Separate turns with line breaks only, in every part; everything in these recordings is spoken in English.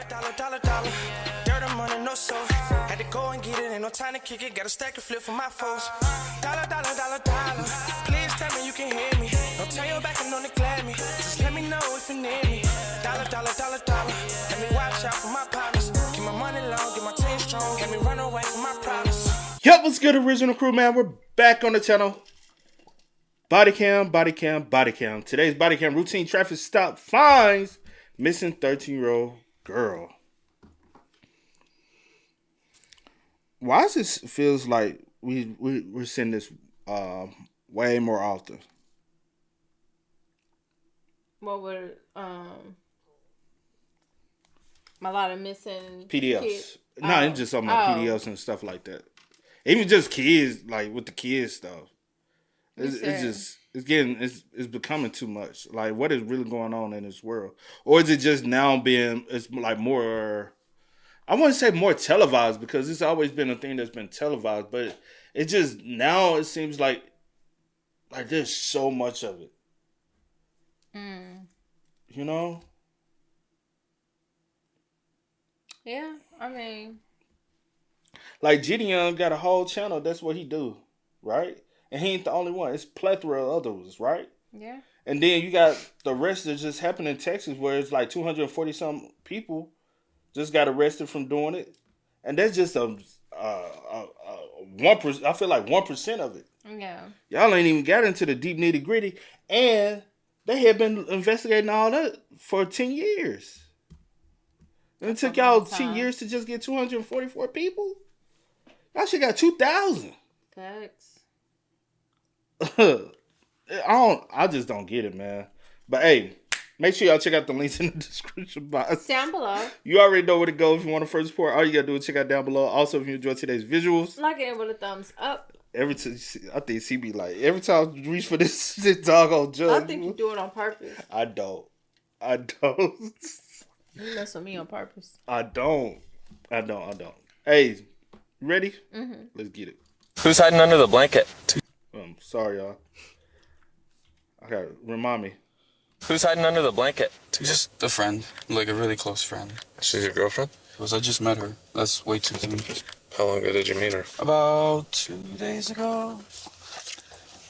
Dollar. Dirt and money, no soul. Had to go and get it, ain't no time to kick it. Got a stack of flip for my foes. Dollar. Please tell me you can hear me. Don't turn your back and don't neglect me. Just let me know if you need me. Dollar. Let me watch out for my partners. Keep my money long, get my team strong. Let me run away from my problems.
Yup, what's good, original crew, man? We're back on the channel. Body cam. Today's body cam routine traffic stop finds missing 13-year-old girl. Why does this feels like we're seeing this way more often?
What were a lot of missing
PDFs.
kids?
No, it's just talking about PDFs and stuff like that. Even just kids, like with the kids stuff. It's becoming too much. Like, what is really going on in this world? Or is it just now it's like more, I wouldn't say more televised, because it's always been a thing that's been televised, but it just, now it seems like there's so much of it. You know?
Yeah, I mean,
like Gideon got a whole channel. That's what he do, right? And he ain't the only one. It's plethora of others, right?
Yeah.
And then you got the rest that just happened in Texas, where it's like 240 some people just got arrested from doing it, and that's just a 1%. I feel like 1% of it.
Yeah.
Y'all ain't even got into the deep nitty gritty, and they had been investigating all that for 10 years. And it took y'all 10 years to just get 244 people. Y'all should got 2,000.
Thanks.
I just don't get it, man. But hey, make sure y'all check out the links in the description box.
Down below.
You already know where to go if you want to first support. All you gotta do is check out down below. Also, if you enjoy today's visuals,
like it with a thumbs up.
I think CB like every time you reach for this doggone judge.
I think you do it on purpose.
I don't.
You mess with me on purpose.
I don't. Hey, you ready?
Mm-hmm.
Let's get it.
Who's hiding under the blanket?
Sorry, y'all. Okay, remind me.
Who's hiding under the blanket?
Just a friend, like a really close friend.
She's your girlfriend?
Because I just met her. That's way too soon.
How long ago did you meet her?
About 2 days ago.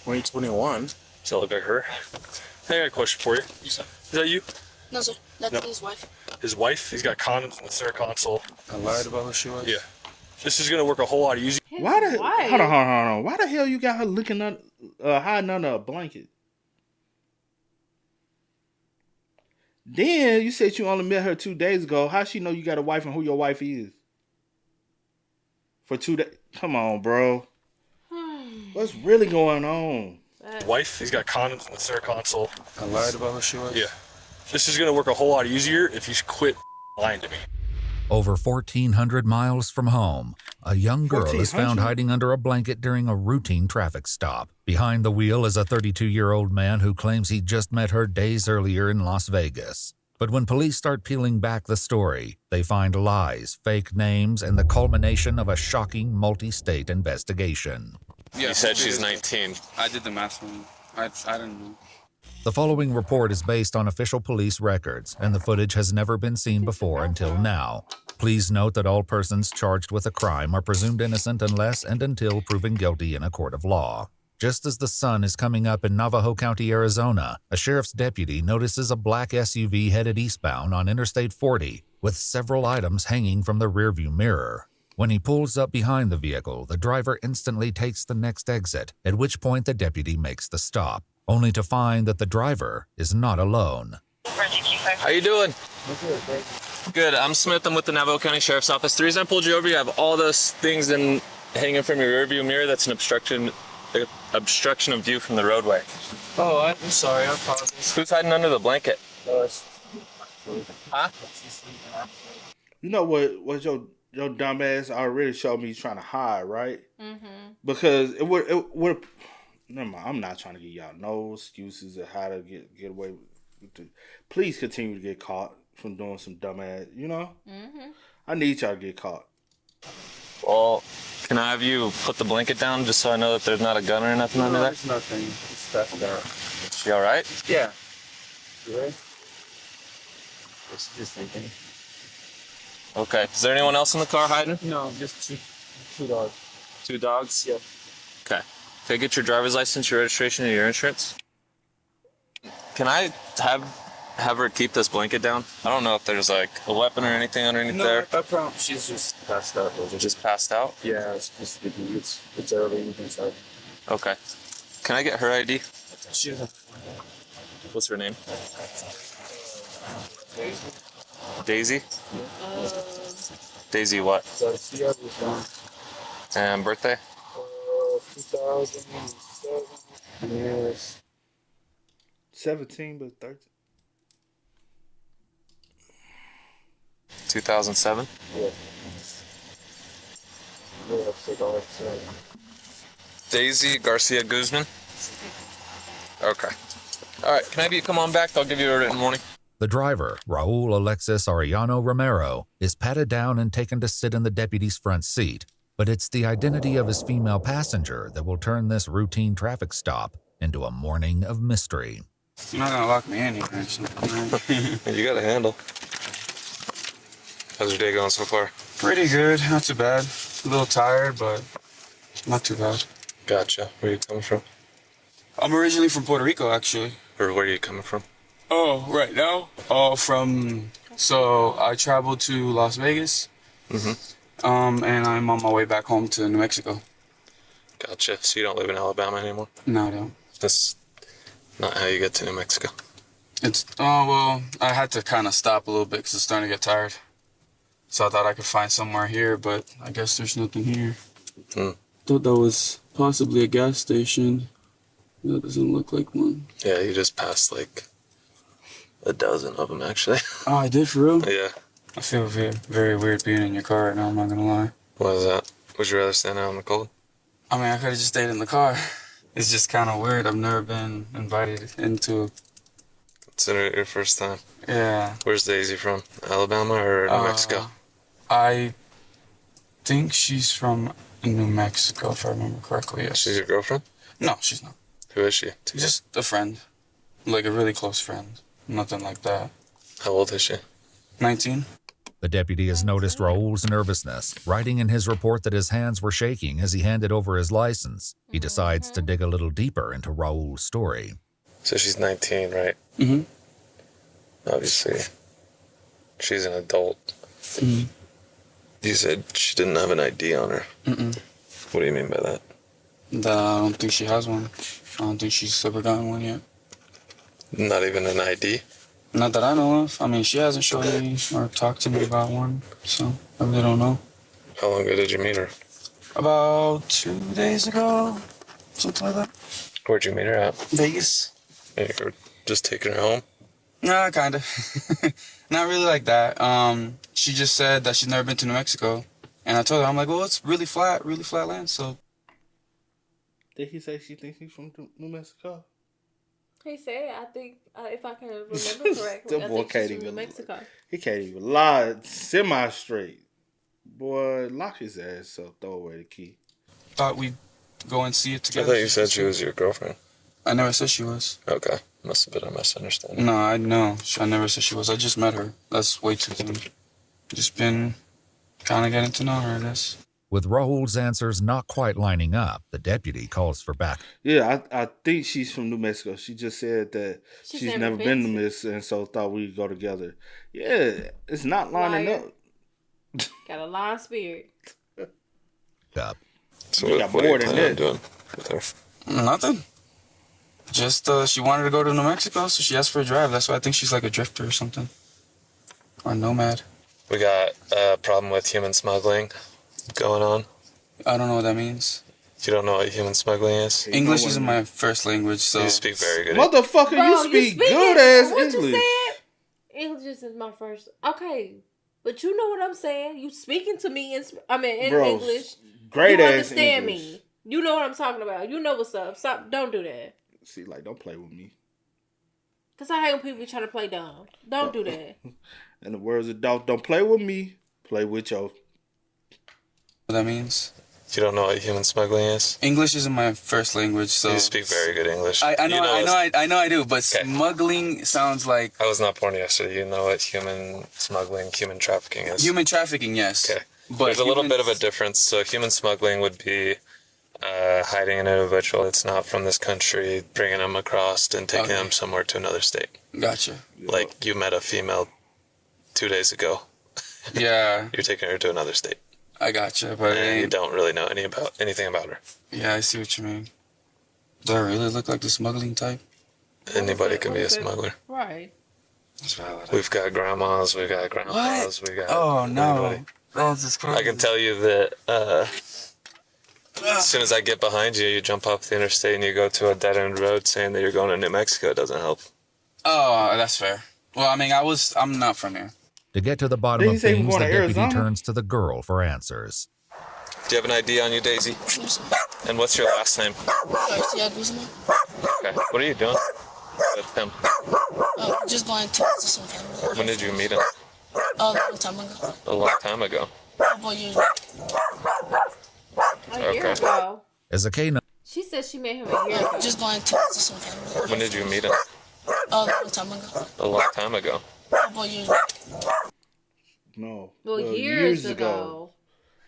2021. Does that look like her? Hey, I got a question for you. Is that you?
No, sir. That's his wife.
His wife? He's got condoms with their console.
I lied about who she was?
Yeah. This is going to work a whole lot easier.
Hold on. Why the hell you got her looking at, hiding under a blanket? Then you said you only met her 2 days ago. How she know you got a wife and who your wife is? For 2 days? Come on, bro. What's really going on?
Wife? He's got condoms with their console.
I lied about who she was?
Yeah. This is going to work a whole lot easier if you quit lying to me.
Over 1,400 miles from home, a young girl is found hiding under a blanket during a routine traffic stop. Behind the wheel is a 32-year-old man who claims he just met her days earlier in Las Vegas. But when police start peeling back the story, they find lies, fake names, and the culmination of a shocking multi-state investigation.
Yeah,
You said she's 19.
I did the math wrong. I didn't know.
The following report is based on official police records, and the footage has never been seen before until now. Please note that all persons charged with a crime are presumed innocent unless and until proven guilty in a court of law. Just as the sun is coming up in Navajo County, Arizona, a sheriff's deputy notices a black SUV headed eastbound on Interstate 40 with several items hanging from the rearview mirror. When he pulls up behind the vehicle, the driver instantly takes the next exit, at which point the deputy makes the stop, only to find that the driver is not alone.
How you doing? Good. I'm Smith. I'm with the Navajo County Sheriff's Office. The reason I pulled you over, you have all those things hanging from your rearview mirror. That's an obstruction of view from the roadway.
Oh, I'm sorry. I apologize.
Who's hiding under the blanket? Huh?
You know what your dumb ass already showed me trying to hide, right?
Mm-hmm.
Because it would. Never mind. I'm not trying to give y'all no excuses of how to get away with it. Please continue to get caught from doing some dumb ass, you know?
Mm-hmm.
I need y'all to get caught.
Well, can I have you put the blanket down just so I know that there's not a gun or nothing under there?
There's nothing. It's stuff there.
She all right?
Yeah. You ready? Just thinking.
Okay. Is there anyone else in the car hiding?
No, just two dogs.
2 dogs?
Yeah.
Okay. Can I get your driver's license, your registration, and your insurance? Can I have her keep this blanket down? I don't know if there's like a weapon or anything underneath there.
I promise. She's just passed out.
Just passed out?
Yeah, it's just it's early evening time.
Okay. Can I get her ID?
She doesn't.
What's her name? Daisy? Daisy what?
She has this one.
And birthday?
2007. Yes.
17, but 13.
2007?
Yeah. Yeah,
Daisy Garcia Guzman? Okay. Alright, can I have you come on back? I'll give you a written warning.
The driver, Raul Alexis Arellano Romero, is patted down and taken to sit in the deputy's front seat. But it's the identity of his female passenger that will turn this routine traffic stop into a morning of mystery.
You're not gonna lock me in here, actually.
You got a handle. How's your day going so far?
Pretty good, not too bad. A little tired, but not too bad.
Gotcha. Where are you coming from?
I'm originally from Puerto Rico, actually.
Or where are you coming from?
Oh, right now? Oh, so I traveled to Las Vegas.
Mm-hmm.
And I'm on my way back home to New Mexico.
Gotcha. So you don't live in Alabama anymore?
No, I don't.
That's not how you get to New Mexico.
Well, I had to kind of stop a little bit because it's starting to get tired. So I thought I could find somewhere here, but I guess there's nothing here. Thought that was possibly a gas station. That doesn't look like one.
Yeah, you just passed like a dozen of them, actually.
Oh, I did for real?
Yeah.
I feel very, very weird being in your car right now, I'm not gonna lie.
What is that? Would you rather stand out in the cold?
I mean, I could have just stayed in the car. It's just kind of weird. I've never been invited into.
Consider it your first time.
Yeah.
Where's Daisy from? Alabama or New Mexico?
I think she's from New Mexico, if I remember correctly. Yes.
She's your girlfriend?
No, she's not.
Who is she?
Just a friend. Like a really close friend. Nothing like that.
How old is she?
19?
The deputy has noticed Raul's nervousness, writing in his report that his hands were shaking as he handed over his license. He decides to dig a little deeper into Raul's story.
So she's 19, right?
Mm-hmm.
Obviously, she's an adult.
Mm-hmm.
You said she didn't have an ID on her.
Mm-mm.
What do you mean by that?
That I don't think she has one. I don't think she's ever gotten one yet.
Not even an ID?
Not that I know of. I mean, she hasn't showed me or talked to me about one, so I really don't know.
How long ago did you meet her?
About 2 days ago, something like that.
Where'd you meet her at?
Vegas.
You were just taking her home?
Nah, kinda. Not really like that. She just said that she's never been to New Mexico, and I told her, I'm like, well, it's really flat land, so.
Did he say she thinks he's from New Mexico?
He said, I think, if I can remember correctly, I
boy
think
can't
she's from
even
New Mexico.
He can't even lie semi-straight. Boy, lock his ass up, throw away the key.
Thought we'd go and see it
I
together.
thought you said she was your girlfriend.
I never said she was.
Okay. Must have been a misunderstanding.
No, I know. I never said she was. I just met her. That's way too soon. Just been kind of getting to know her, I guess.
With Raul's answers not quite lining up, the deputy calls for backup.
Yeah, I think she's from New Mexico. She just said that she's never been to Miss, and so thought we'd go together. Yeah, it's not lining
Liar.
up.
Got a lying spirit.
So
You
what,
got
what are you
more than
planning on
that.
doing with her?
Nothing. Just, she wanted to go to New Mexico, so she asked for a drive. That's why I think she's like a drifter or something. Or a nomad.
We got a problem with human smuggling going on.
I don't know what that means.
You don't know what human smuggling is?
English isn't my first language, so.
You speak very good.
Motherfucker,
Bro,
you speak
speaking-
good ass
what
English.
you said? English is my first. Okay, but you know what I'm saying. You speaking to me in
Bro,
English.
Great
You
ass
understand
English.
me. You know what I'm talking about. You know what's up. Stop. Don't do that.
See, like, don't play with me.
Cause I hate when people try to play dumb. Don't do that.
In the words of don't play with me, play with your.
What that means?
You don't know what human smuggling is?
English isn't my first language, so
You speak very good English.
I know,
You
I know I do, but smuggling sounds like
I was not born yesterday. You know what human smuggling, human trafficking is?
human trafficking, yes.
Okay.
But
There's a little bit of a difference. So human smuggling would be hiding an individual that's not from this country, bringing them across and taking them somewhere to another state.
Gotcha.
Like you met a female 2 days ago.
Yeah,
You're taking her to another state.
I gotcha, but
And you don't really know anything about her.
yeah, I see what you mean. Do I really look like the smuggling type?
Anybody can be a smuggler.
Right.
That's valid.
We've got grandmas, we got grandpas, we got.
Oh no,
anybody.
that's just crazy.
I can tell you that as soon as I get behind you, you jump off the interstate and you go to a dead end road saying that you're going to New Mexico. It doesn't help.
Oh, that's fair. Well, I mean, I'm not from here.
To get to the bottom
Did he
of
say he
things,
going
the
to
deputy
Arizona?
turns to the girl for answers.
Do you have an ID on you, Daisy? And what's your last name?
Garcia Guzman.
Okay. What are you doing with him?
Just going to visit some family.
When did you meet him?
A long time ago.
A long time ago.
Couple years ago.
A year
Okay.
ago.
As a K9
She said she met him a year ago.
Just going to visit some family.
When did you meet him?
A long time ago.
A long time ago.
Couple years ago.
No.
Well, years ago.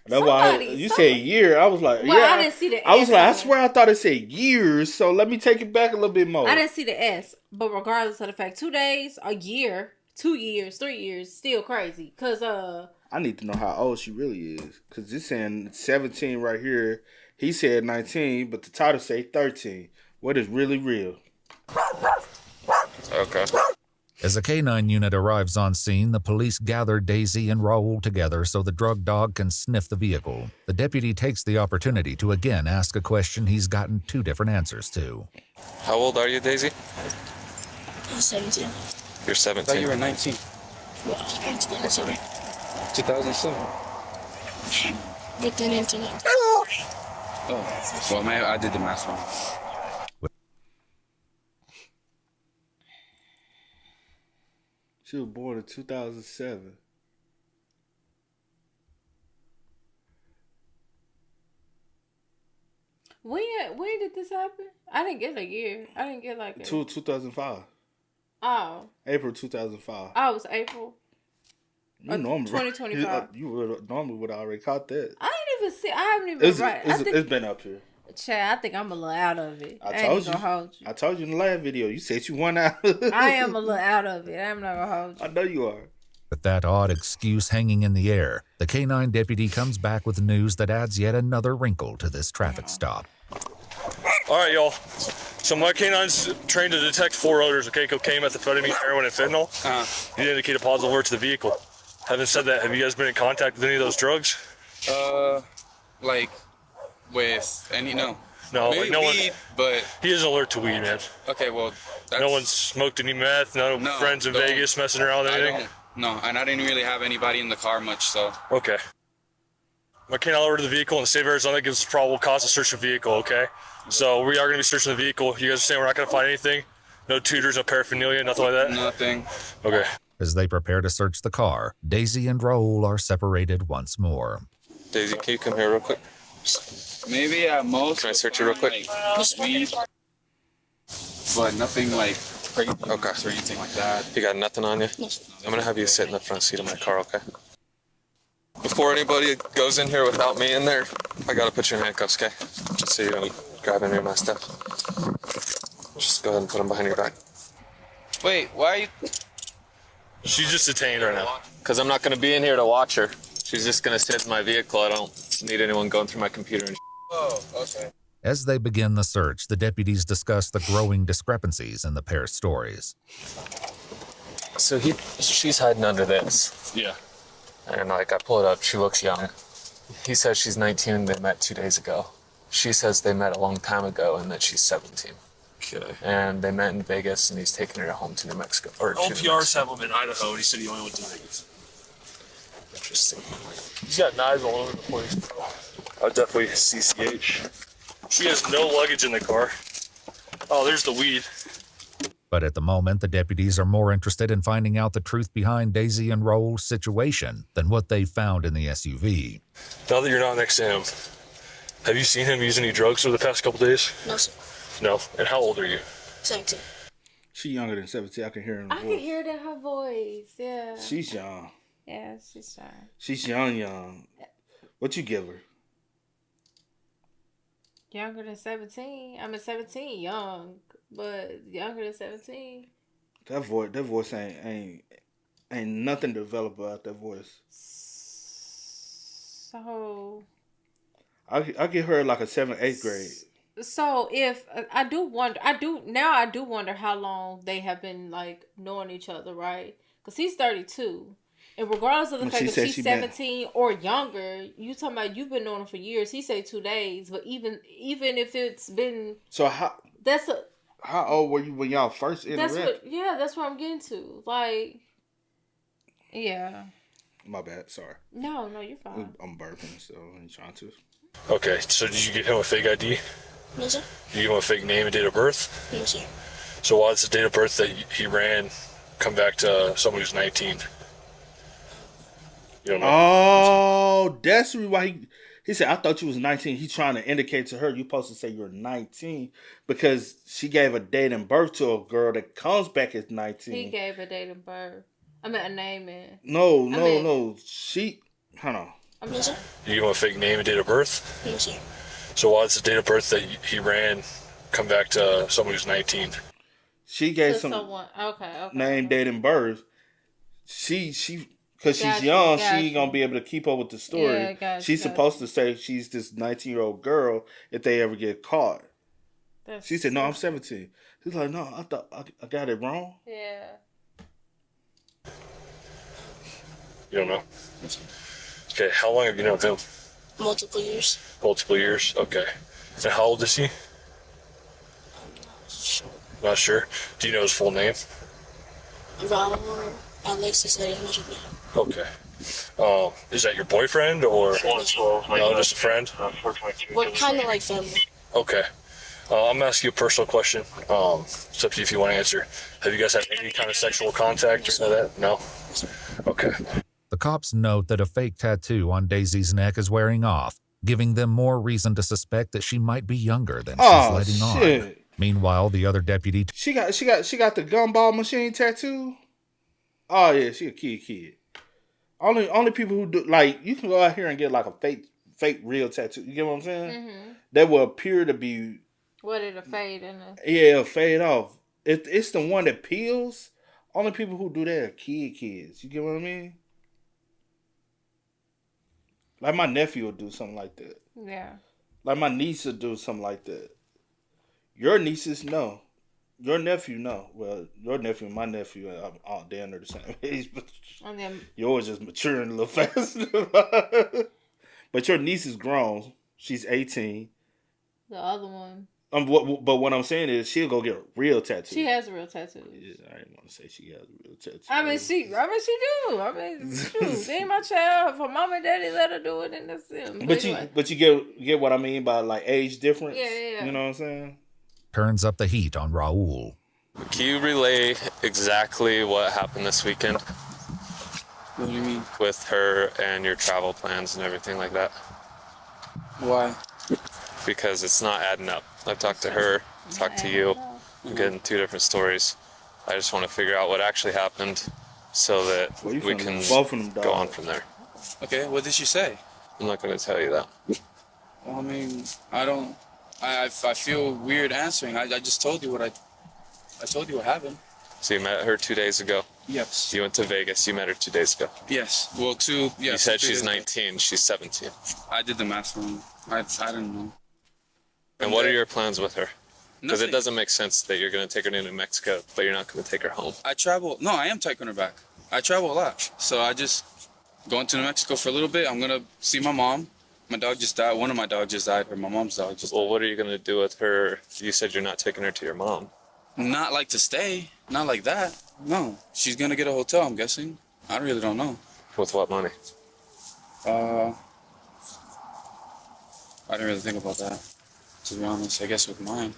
That's why you said year. I was like,
Well,
yeah.
I didn't see the
I was
S
like, I
on it.
swear I thought it said years. So let me take it back a little bit more.
I didn't see the S, but regardless of the fact, 2 days, a year, 2 years, 3 years, still crazy. Cause
I need to know how old she really is. Because it's saying 17 right here. He said 19, but the title say 13. What is really real?
Okay.
As a K9 unit arrives on scene, the police gather Daisy and Raul together so the drug dog can sniff the vehicle. The deputy takes the opportunity to again ask a question he's gotten 2 different answers to.
How old are you, Daisy?
I'm 17.
You're 17.
you were 19.
Well, I'm 27.
2007.
With the internet.
Oh, well, maybe I did the math wrong.
She was born in 2007.
when did this happen? I didn't get a year. I didn't get like a...
2005.
Oh.
April 2005.
Oh, it was April.
You normally
2025.
You would normally would have already caught that.
I didn't even see. I haven't even
It's been up here.
Chad, I think I'm a little out of it.
I
ain't
told
even
you.
gonna hold you.
I told you in the last video. You said you won out.
I am a little out of it. I'm not gonna hold you.
I know you are.
With that odd excuse hanging in the air, the K9 deputy comes back with news that adds yet another wrinkle to this traffic stop.
All right, y'all. So my canine's trained to detect 4 odors, okay? Cocaine, methamphetamine, heroin, and fentanyl. You indicate a positive alert to the vehicle. Having said that, have you guys been in contact with any of those drugs?
Like with any
No,
maybe
like no
weed,
one.
but
He is alert to weed, man.
okay, well, that's,
No one's smoked any meth. No,
No,
friends in
don't.
Vegas messing around with
I
anything.
don't. No, and I didn't really have anybody in the car much, so
Okay. My canine alert to the vehicle in the state of Arizona gives us probable cause to search the vehicle. Okay. So we are going to be searching the vehicle. You guys are saying we're not going to find anything? No tutors, no paraphernalia, nothing like that.
nothing.
Okay.
As they prepare to search the car, Daisy and Raul are separated once more.
Daisy, can you come here real quick?
Maybe at most.
Can I search you real quick?
Like, weed, but nothing like crazy
Okay.
or anything like that.
You got nothing on you? I'm going to have you sit in the front seat of my car, okay? Before anybody goes in here without me in there, I got to put you in handcuffs, okay? Just so you don't grab any of my stuff. Just go ahead and put them behind your back.
Wait, why are you?
She's just detained right now.
Because I'm not going to be in here to watch her. She's just going to sit in my vehicle. I don't need anyone going through my computer and
Oh, okay.
As they begin the search, the deputies discuss the growing discrepancies in the pair's stories.
So she's hiding under this.
Yeah.
And like I pull it up, she looks young. He says she's 19 and they met 2 days ago. She says they met a long time ago and that she's 17.
Okay.
And they met in Vegas and he's taking her home to New Mexico. Or to New
LPRs
Mexico.
have him in Idaho, and he said he only went to Vegas.
Interesting.
She's got knives all over the place, bro. I'll definitely CCH. She has no luggage in the car. Oh, there's the weed.
But at the moment, the deputies are more interested in finding out the truth behind Daisy and Raul's situation than what they found in the SUV.
Now that you're not next to him, Have you seen him use any drugs over the past couple days?
No, sir.
No. And how old are you?
17.
She younger than 17. I can hear her in her
I
voice.
can hear it in her voice. Yeah.
She's young.
Yeah, she's shy.
She's young. What you give her?
Younger than 17. I mean, 17, young, but younger than 17.
That voice ain't nothing developed about that voice.
So
I give her like a 7th, 8th grade.
So if I do wonder how long they have been like knowing each other, right? Because he's 32, and regardless of the fact that she's 17 or younger, you talking about you've been knowing him for years. He say 2 days, but even if it's been
how old were you when y'all first interacted?
That's what I'm getting to. Like, yeah.
My bad. Sorry.
No, you're fine.
I'm burping, so I'm trying to.
Okay, so did you give him a fake ID?
No, sir.
Did you give him a fake name and date of birth?
No, sir.
So why does the date of birth that he ran come back to someone who's 19? You don't know?
Oh, that's why he said, I thought you was 19. He's trying to indicate to her you're supposed to say you're 19 because she gave a date and birth to a girl that comes back as 19.
He gave a date of birth. I mean, a name in.
No. She, hold on.
No, sir.
You give him a fake name and date of birth?
No, sir.
So why does the date of birth that he ran come back to someone who's 19?
She gave
To
some
someone. Okay.
name, date, and birth. She because she's young, she ain't gonna be able to keep up with the story.
Yeah,
she's supposed to say she's this 19-year-old girl if they ever get caught. She said, "No, I'm 17." He's like, "No, I thought I got it wrong."
Yeah.
You don't know? Okay, how long have you known him?
Multiple years.
Multiple years? Okay. And how old is he?
Sure.
Not sure. Do you know his full name?
Raul Alexis Arias.
Okay. Is that your boyfriend or no, just a friend?
We're kind of like family.
Okay. I'm gonna ask you a personal question. It's up to you if you want to answer. Have you guys had any kind of sexual contact or something like that? No? Okay.
The cops note that a fake tattoo on Daisy's neck is wearing off, giving them more reason to suspect that she might be younger than she's letting on. Meanwhile, the other deputy...
She got the gumball machine tattoo. Oh yeah, she a kid. Only people who do, like, you can go out here and get like a fake real tattoo. You get what I'm saying? Mm-hmm. That will appear to be...
What, it'll fade in it?
Yeah, it'll fade off. It's the one that peels. Only people who do that are kids. You get what I mean? Like my nephew will do something like that.
Yeah.
Like my niece will do something like that. Your nieces, no. Your nephew, no. Well, your nephew and my nephew, they're under the same age, but yours just maturing a little faster. But your niece is grown. She's 18.
The other one.
But what I'm saying is she'll go get a real tattoo.
She has a real tattoo.
Yeah, I didn't want to say she has a real tattoo.
I mean, she do. I mean, shoot, they ain't my child. If her mom and daddy let her do it, then that's them.
But anyway. you get what I mean by like age difference?
Yeah.
You know what I'm saying?
Turns up the heat on Raul.
Can you relay exactly what happened this weekend?
What do you mean?
With her and your travel plans and everything like that?
Why?
Because it's not adding up. I've talked to her, talked to you. I'm getting two different stories. I just want to figure out what actually happened so that we can go on from there.
Okay, what did she say?
I'm not going to tell you that.
Well, I mean, I feel weird answering. I just told you I told you what happened.
So you met her 2 days ago?
Yes.
You went to Vegas. You met her 2 days ago?
Yes. Well,
You said she's 19. She's 17.
I did the math wrong. I didn't know.
And what are your plans with her? Because
Nothing.
it doesn't make sense that you're going to take her to New Mexico, but you're not going to take her home.
No, I am taking her back. I travel a lot. So I just going to New Mexico for a little bit. I'm going to see my mom. My dog just died. One of my dogs just died, or my mom's dog just died.
Well, what are you going to do with her? You said you're not taking her to your mom.
Not like to stay. Not like that. No. She's going to get a hotel, I'm guessing. I really don't know.
With what money?
I didn't really think about that, to be honest. I guess with mine.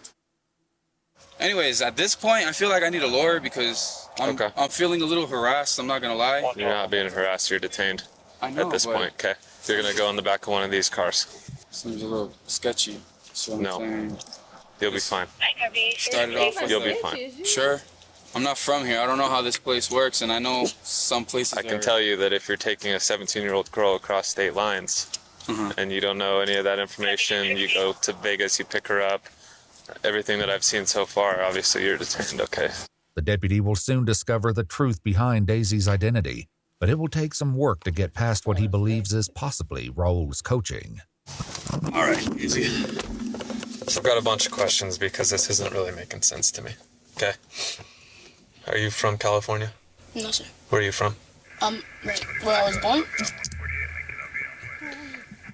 Anyways, at this point, I feel like I need a lawyer because I'm feeling a little harassed. I'm not going to lie.
You're not being harassed. You're detained
I know,
at this point, okay? You're going to go in the back of one of these cars.
Seems a little sketchy. So I'm
No.
saying
You'll be fine.
started off with
You'll be fine.
Sure. I'm not from here. I don't know how this place works, and I know some places.
I can tell you that if you're taking a 17-year-old girl across state lines and you don't know any of that information, you go to Vegas, you pick her up, everything that I've seen so far, obviously you're detained, okay?
The deputy will soon discover the truth behind Daisy's identity, but it will take some work to get past what he believes is possibly Raul's coaching.
All right, easy.
So I've got a bunch of questions because this isn't really making sense to me, okay? Are you from California?
No, sir.
Where are you from?
Right where I was born.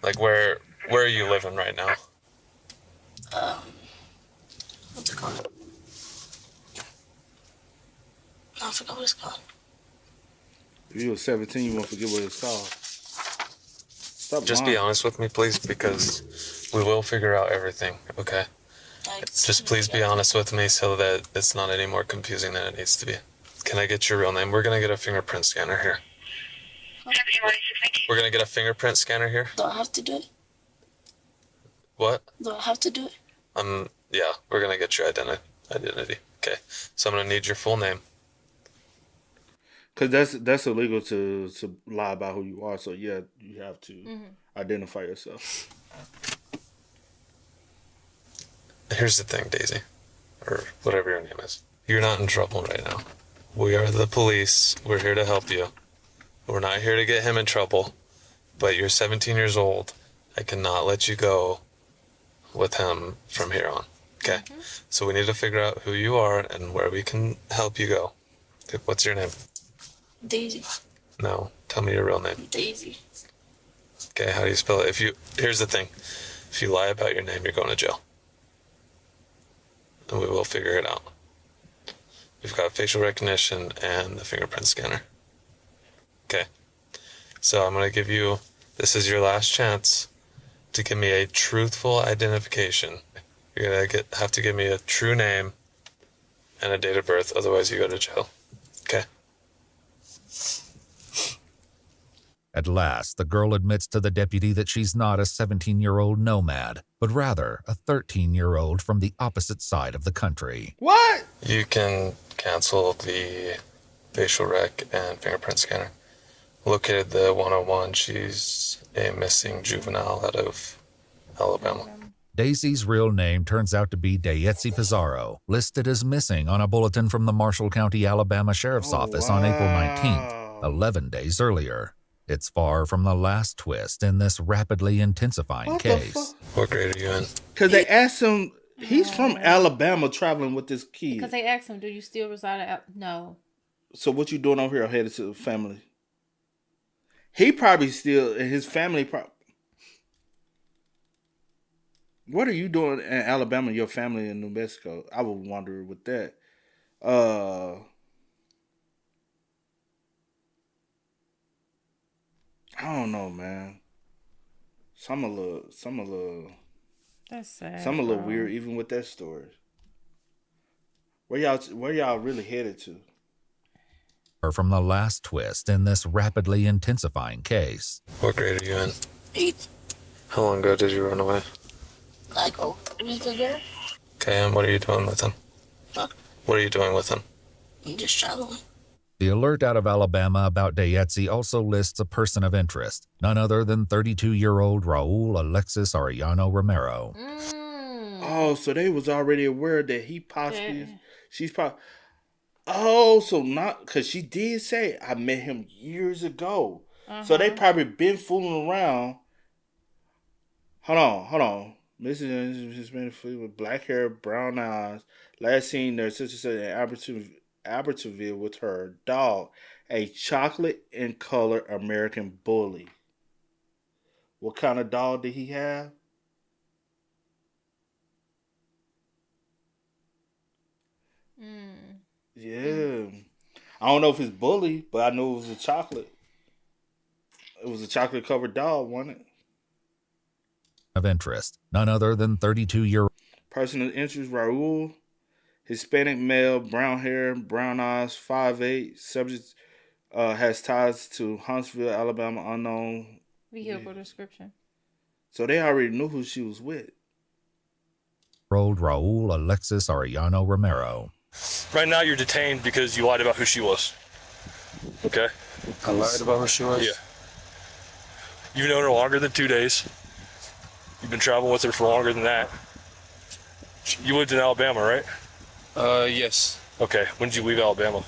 Like where are you living right now?
What's it called? No, I forgot what it's called.
If you were 17, you won't forget what it's called. Stop
Just
lying.
be honest with me, please, because we will figure out everything, okay? Just please be honest with me so that it's not any more confusing than it needs to be. Can I get your real name? We're going to get a fingerprint scanner here. We're going to get a fingerprint scanner here.
Do I have to do it?
What?
Do I have to do it?
Yeah, we're going to get your identity. Okay. So I'm going to need your full name.
Because that's illegal to lie about who you are. So, yeah, you have to identify yourself.
Here's the thing, Daisy, or whatever your name is. You're not in trouble right now. We are the police. We're here to help you. We're not here to get him in trouble, but you're 17 years old. I cannot let you go with him from here on. Okay? So we need to figure out who you are and where we can help you go. What's your name?
Daisy.
No. Tell me your real name.
Daisy.
Okay, how do you spell it? Here's the thing. If you lie about your name, you're going to jail. And we will figure it out. We've got facial recognition and the fingerprint scanner. Okay. So I'm going to give you, this is your last chance to give me a truthful identification. You're going to have to give me a true name and a date of birth, otherwise you go to jail. Okay.
At last, the girl admits to the deputy that she's not a 17-year-old nomad, but rather a 13-year-old from the opposite side of the country.
What?
You can cancel the facial rec and fingerprint scanner. Located the 101. She's a missing juvenile out of Alabama.
Daisy's real name turns out to be Dayetzi Pizarro, listed as missing on a bulletin from the Marshall County, Alabama Sheriff's Office on April 19th, 11 days earlier. It's far from the last twist in this rapidly intensifying case.
What grade are you in?
Because they asked him, he's from Alabama traveling with this kid.
Because they asked him, do you still reside at... No.
So what you doing over here headed to the family? He probably still, and his family probably... What are you doing in Alabama, your family in New Mexico? I would wonder with that. I don't know, man. Some a little
That's sad.
some a little weird, even with that story. Where y'all really headed to?
From the last twist in this rapidly intensifying case.
What grade are you in?
8.
How long ago did you run away?
Like a week ago.
Okay, and what are you doing with him?
Huh?
What are you doing with him?
I'm just traveling.
The alert out of Alabama about Dayetzi also lists a person of interest, none other than 32-year-old Raul Alexis Arellano Romero.
Oh, so they was already aware that he possibly, she's probably, oh, so not, because she did say, I met him years ago. So they probably been fooling around. Hold on. Mrs. Hispanic with black hair, brown eyes. Last seen their sister said in Albertville with her dog, a chocolate in color American bully. What kind of dog did he have? Yeah. I don't know if it's bully, but I know it was a chocolate. It was a chocolate covered dog, wasn't it?
Of interest, none other than 32-year-old.
Person of interest, Raul. Hispanic male, brown hair, brown eyes, 5'8". Subject has ties to Huntsville, Alabama, unknown.
Vehicle description.
So they already knew who she was with.
Rolled Raul Alexis Arellano Romero.
Right now, you're detained because you lied about who she was. Okay?
I lied about who she was?
Yeah. You've known her longer than 2 days. You've been traveling with her for longer than that. You lived in Alabama, right?
Yes.
Okay. When did you leave Alabama?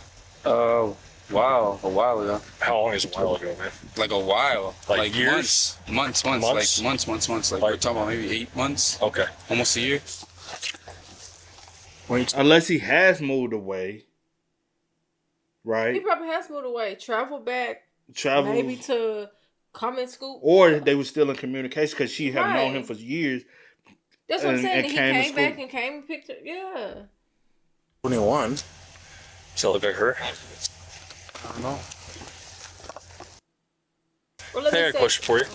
Wow, a while ago.
How long is a while ago, man?
Like a while.
Like years?
Months.
Months?
Like months. Like we're talking about maybe 8 months.
Okay.
Almost a year.
Unless he has moved away, right?
He probably has moved away, traveled back, maybe to come in school,
or they were still in communication because she had
Right.
known him for years.
That's what I'm saying.
and
He
came to
came back
school.
and came and picked her. Yeah.
21. So look like her.
I don't know.
Well, let
Hey, I
me
got a question for you.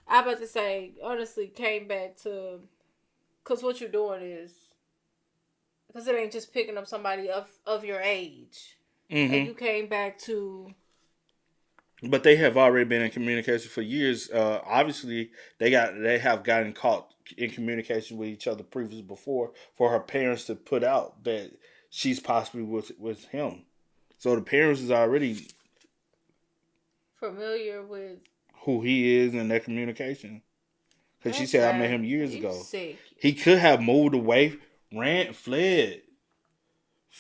I'm about to say, honestly, came back to, because what you're doing is, because it ain't just picking up somebody of your age.
Mm-hmm.
And you came back to...
But they have already been in communication for years. Obviously, they have gotten caught in communication with each other previously before for her parents to put out that she's possibly with him. So the parents is already
familiar with
who he is in their communication. Because she said, I met him years ago.
Sick.
He could have moved away, fled.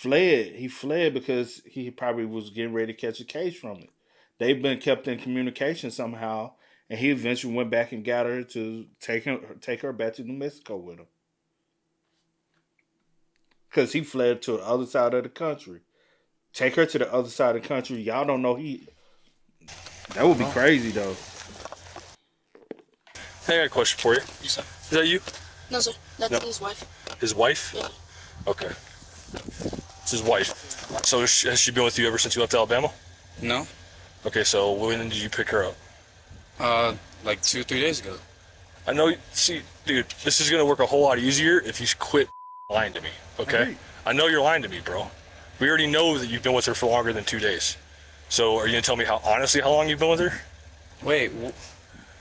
He fled because he probably was getting ready to catch a case from it. They've been kept in communication somehow, and he eventually went back and got her to take her back to New Mexico with him. Because he fled to the other side of the country. Take her to the other side of the country. Y'all don't know that would be crazy, though.
Hey, I got a question for you. Is that you?
No, sir. That's his wife.
His wife?
Yeah.
Okay. It's his wife. So has she been with you ever since you left Alabama?
No.
Okay, so when did you pick her up?
Like 2-3 days ago.
I know, see, dude, this is going to work a whole lot easier if you quit lying to me, okay?
Right.
I know you're lying to me, bro. We already know that you've been with her for longer than 2 days. So are you going to tell me how long you've been with her?
Wait,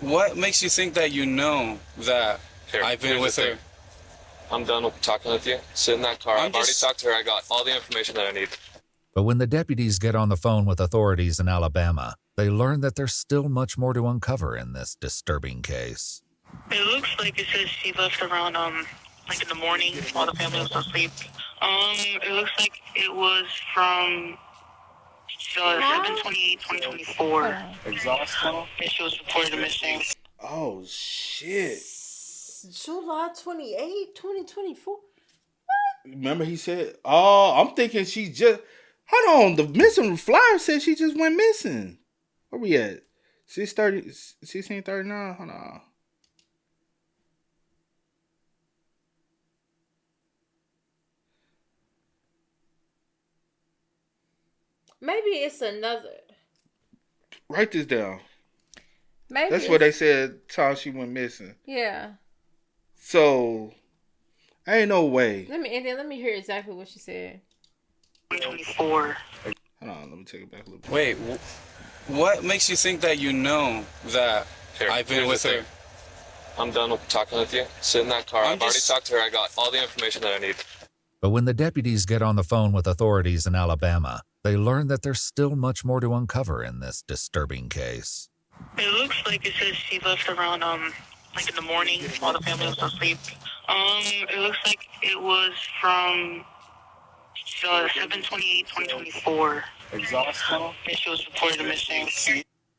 what makes you think that you know that I've been with her?
I'm done with talking with you. Sit in that car. I've already talked to her. I got all the information that I need.
But when the deputies get on the phone with authorities in Alabama, they learn that there's still much more to uncover in this disturbing case.
It looks like it says she left around like in the morning while the family was asleep. It looks like it was from 7/28/2024.
Exhausted.
And she was reported missing.
Oh, shit.
July 28, 2024.
Remember he said, oh, I'm thinking she just... Hold on, the missing flyer said she just went missing. Where we at? 1639? Hold on.
Maybe it's another.
Write this down.
Maybe
That's what they said time she went missing.
Yeah.
So, ain't no way.
Let me hear exactly what she said.
2024.
Hold on, let me take it back a little bit.
Wait, what makes you think that you know that I've been with her?
I'm done with talking with you. Sit in that car. I've already talked to her. I got all the information that I need.
But when the deputies get on the phone with authorities in Alabama, they learn that there's still much more to uncover in this disturbing case.
It looks like it says she left around like in the morning while the family was asleep. It looks like it was from 7/28/2024.
Exhausted.
And she was reported missing.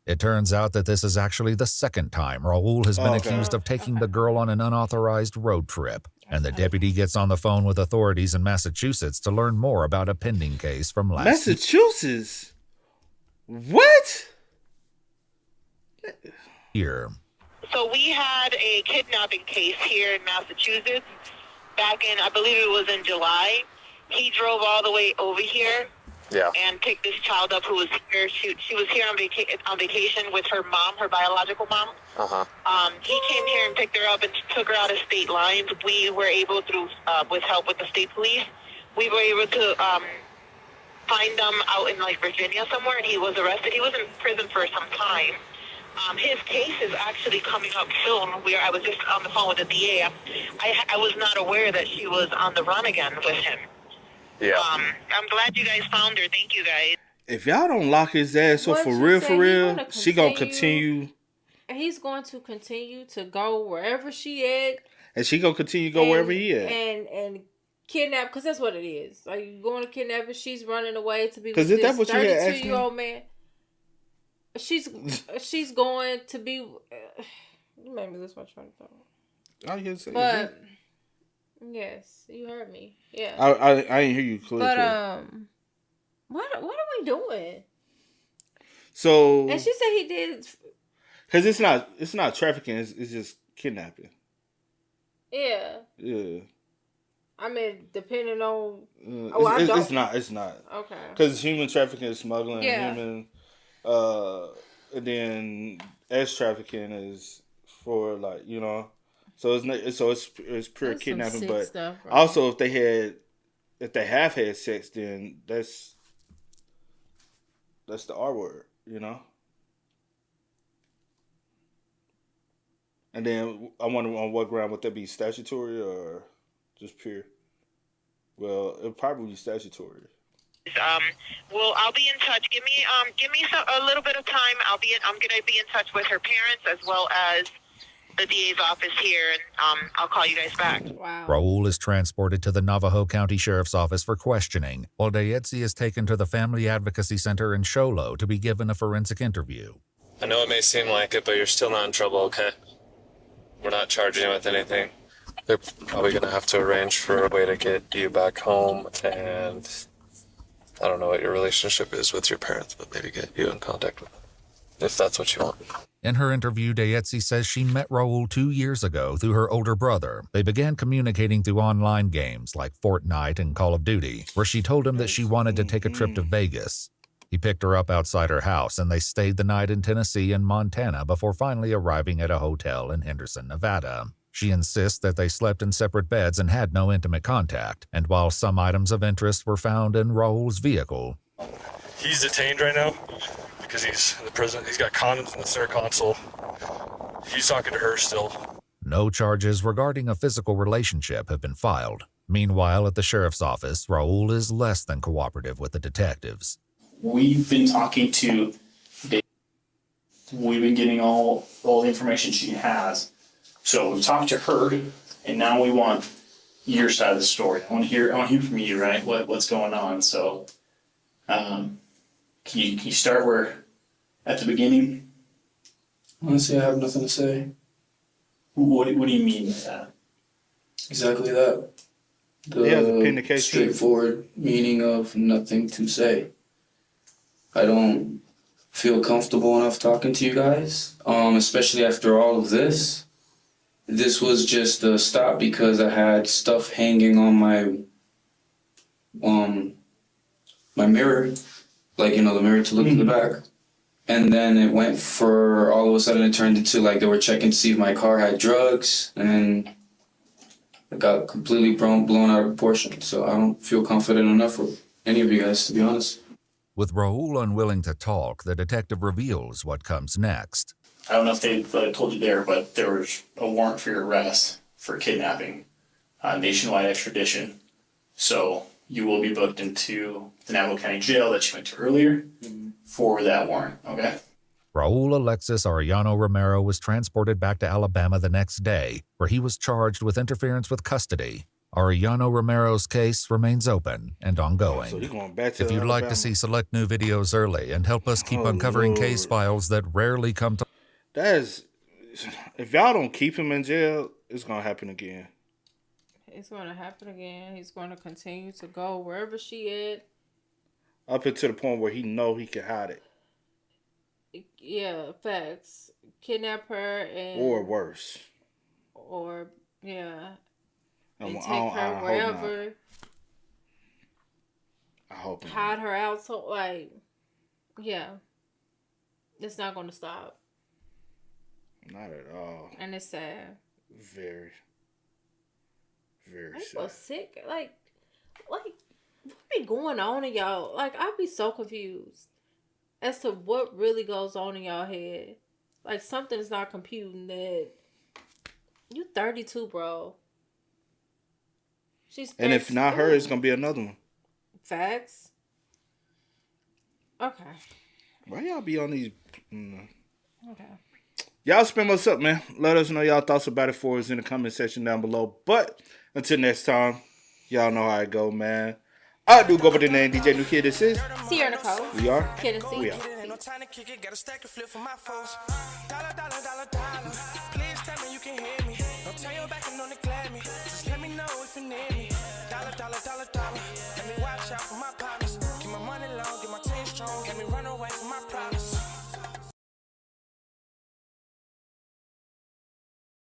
It turns out that this is actually the second time Raul has been accused of taking the girl on an unauthorized road trip. And the deputy gets on the phone with authorities in Massachusetts to learn more about a pending case from last
Massachusetts? What?
year.
So we had a kidnapping case here in Massachusetts back in, I believe it was in July. He drove all the way over here and picked this child up who was here. She was here on vacation with her mom, her biological mom. He came here and picked her up and took her out of state lines. We were able, with help with the state police, we were able to find them out in like Virginia somewhere, and he was arrested. He was in prison for some time. His case is actually coming up soon. I was just on the phone with the DA. I was not aware that she was on the run again with him.
Yeah.
I'm glad you guys found her. Thank you, guys.
If y'all don't lock his ass up for real, she gonna continue.
He's going to continue to go wherever she at.
And she gonna continue to go wherever he at.
And kidnap, because that's what it is. Like, you going to kidnap her, she's running away to be with
Because is that
this
what you had asked me?
32-year-old man. She's going to be. You made me lose my train of thought.
Oh, yes,
but yes, you heard me. Yeah,
I didn't hear you clearly.
But what are we doing?
So,
and she said he did.
Because it's not trafficking. It's just kidnapping.
Yeah.
Yeah.
I mean, depending on.
It's not. Okay. Because human trafficking is smuggling.
Yeah.
And then sex trafficking is for, like, you know, so it's pure kidnapping. But stuff, right? Also, if they have had sex, then that's the R word, you know. And then I wonder on what ground would that be, statutory or just pure? Well, it'd probably be statutory.
Well, I'll be in touch. Give me a little bit of time. I'm gonna be in touch with her parents as well as the DA's office here, and I'll call you guys back.
Wow.
Raul is transported to the Navajo County Sheriff's Office for questioning, while Dayetzi is taken to the Family Advocacy Center in Show Low to be given a forensic interview.
I know it may seem like it, but you're still not in trouble, okay? We're not charging you with anything. They're probably going to have to arrange for a way to get you back home, and I don't know what your relationship is with your parents, but maybe get you in contact with them, if that's what you want.
In her interview, Dayetzi says she met Raul 2 years ago through her older brother. They began communicating through online games like Fortnite and Call of Duty, where she told him that she wanted to take a trip to Vegas. He picked her up outside her house, and they stayed the night in Tennessee and Montana before finally arriving at a hotel in Henderson, Nevada. She insists that they slept in separate beds and had no intimate contact, and while some items of interest were found in Raul's vehicle.
He's detained right now because he's in the prison. He's got condoms in the center console. He's talking to her still.
No charges regarding a physical relationship have been filed. Meanwhile, at the sheriff's office, Raul is less than cooperative with the detectives.
We've been talking to Dave. We've been getting all the information she has. So we've talked to her, and now we want your side of the story. I want to hear from you, right? What's going on? So, can you start at the beginning?
Honestly, I have nothing to say.
What do you mean by that?
Exactly that. The straightforward meaning of nothing to say. I don't feel comfortable enough talking to you guys, especially after all of this. This was just a stop because I had stuff hanging on my mirror, like, you know, the mirror to look in the back. And then it went for, all of a sudden it turned into like they were checking to see if my car had drugs, and it got completely blown out of proportion. So I don't feel confident enough with any of you guys, to be honest.
With Raul unwilling to talk, the detective reveals what comes next.
I don't know if they told you there, but there was a warrant for your arrest for kidnapping, nationwide extradition. So you will be booked into the Navajo County Jail that you went to earlier for that warrant, okay?
Raul Alexis Arellano Romero was transported back to Alabama the next day, where he was charged with interference with custody. Arellano Romero's case remains open and ongoing.
So going back to
if you'd
Alabama.
like to see select new videos early and help us keep uncovering case files that rarely come to...
If y'all don't keep him in jail, it's going to happen again.
It's going to happen again. He's going to continue to go wherever she at.
Up until the point where he know he can hide it.
Yeah, facts. Kidnap her and...
Or worse.
Or, yeah...
And
take her wherever.
I hope not.
Hide her out. So, like, yeah. It's not going to stop.
Not at all.
And it's sad.
Very, very sad.
People sick. Like, what be going on in y'all? Like, I'd be so confused as to what really goes on in y'all head. Like, something is not computing that you 32, bro. She's 32.
And if not her, it's gonna be another one.
Facts. Okay.
Why y'all be on these?
Okay.
Y'all spam us up, man. Let us know y'all thoughts about it for us in the comment section down below. But until next time, y'all know how it go, man. I do go by the name DJ New Kid. This is
Sierra Nicole.
We are
Kid and C.
We are.
No time to kick it, got a stack of flip for my foes. Dollar, dollar, dollar, dollar.